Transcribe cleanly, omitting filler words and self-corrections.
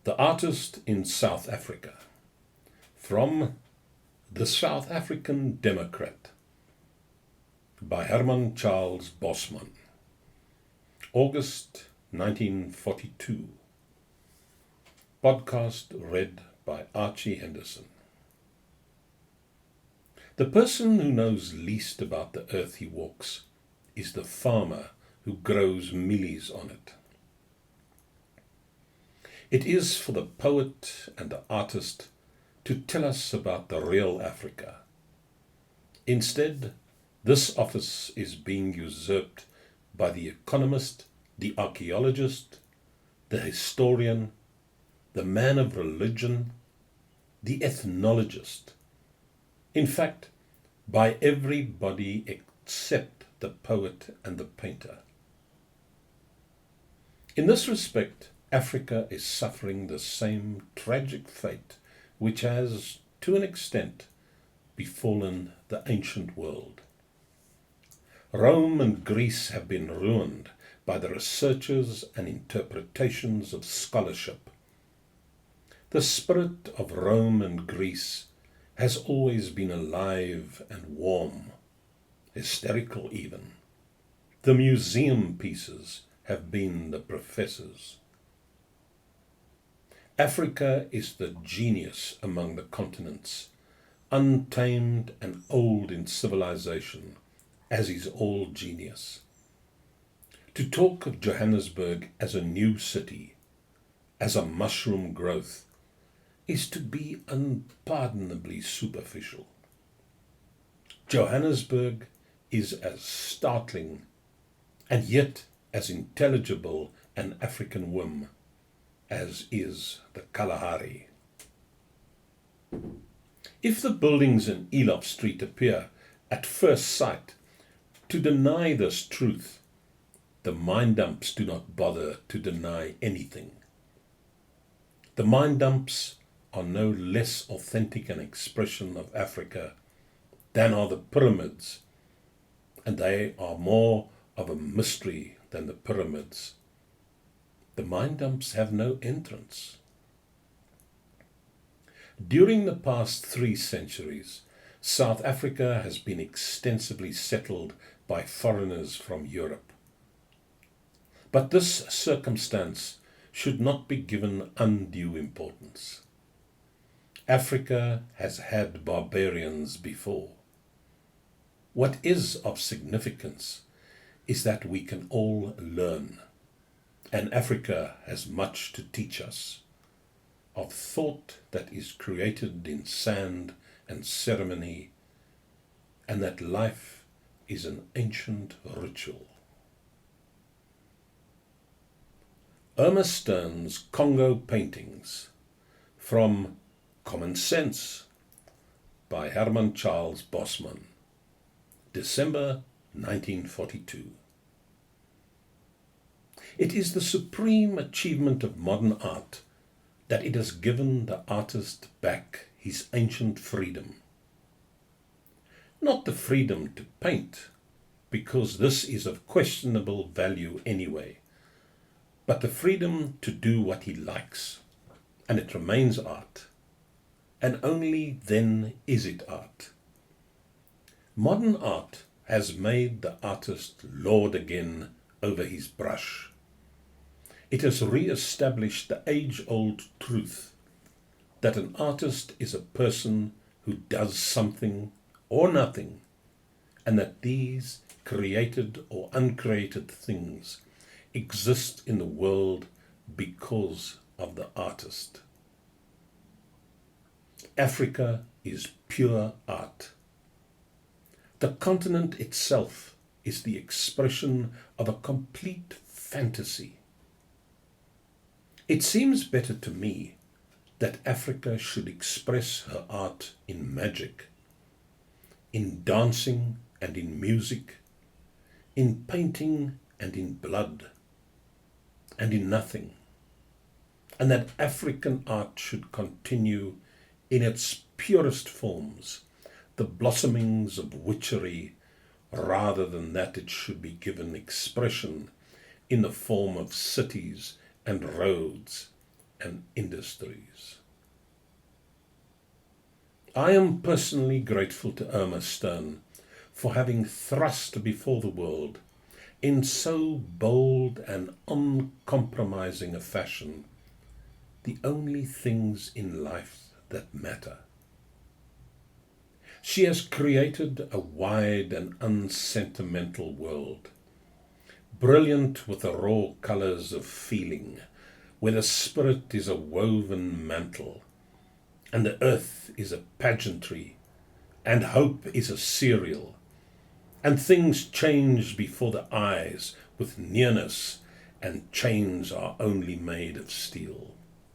The Artist in South Africa, from The South African Democrat, by Herman Charles Bosman, August 1942. Podcast read by Archie Henderson. The person who knows least about the earth he walks is the farmer who grows mealies on it. It is for the poet and the artist to tell us about the real Africa. Instead, this office is being usurped by the economist, the archaeologist, the historian, the man of religion, the ethnologist. In fact, by everybody except the poet and the painter. In this respect, Africa is suffering the same tragic fate which has, to an extent, befallen the ancient world. Rome and Greece have been ruined by the researches and interpretations of scholarship. The spirit of Rome and Greece has always been alive and warm, hysterical even. The museum pieces have been the professors. Africa is the genius among the continents, untamed and old in civilization, as is all genius. To talk of Johannesburg as a new city, as a mushroom growth, is to be unpardonably superficial. Johannesburg is as startling and yet as intelligible an African whim as is the Kalahari. If the buildings in Eloff Street appear, at first sight, to deny this truth, the mine dumps do not bother to deny anything. The mine dumps are no less authentic an expression of Africa than are the pyramids, and they are more of a mystery than the pyramids. The mine dumps have no entrance. During the past 3 centuries, South Africa has been extensively settled by foreigners from Europe. But this circumstance should not be given undue importance. Africa has had barbarians before. What is of significance is that we can all learn, and Africa has much to teach us, of thought that is created in sand and ceremony, and that life is an ancient ritual. Irma Stern's Congo Paintings, from Common Sense, by Herman Charles Bosman, December 1942. It is the supreme achievement of modern art that it has given the artist back his ancient freedom. Not the freedom to paint, because this is of questionable value anyway, but the freedom to do what he likes, and it remains art, and only then is it art. Modern art has made the artist lord again over his brush. It has re-established the age-old truth that an artist is a person who does something or nothing, and that these created or uncreated things exist in the world because of the artist. Africa is pure art. The continent itself is the expression of a complete fantasy. It seems better to me that Africa should express her art in magic, in dancing and in music, in painting and in blood, and in nothing, and that African art should continue in its purest forms, the blossomings of witchery, rather than that it should be given expression in the form of cities and roads, and industries. I am personally grateful to Irma for having thrust before the world, in so bold and uncompromising a fashion, the only things in life that matter. She has created a wide and unsentimental world, brilliant with the raw colours of feeling, where the spirit is a woven mantle, and the earth is a pageantry, and hope is a cereal, and things change before the eyes with nearness, and chains are only made of steel.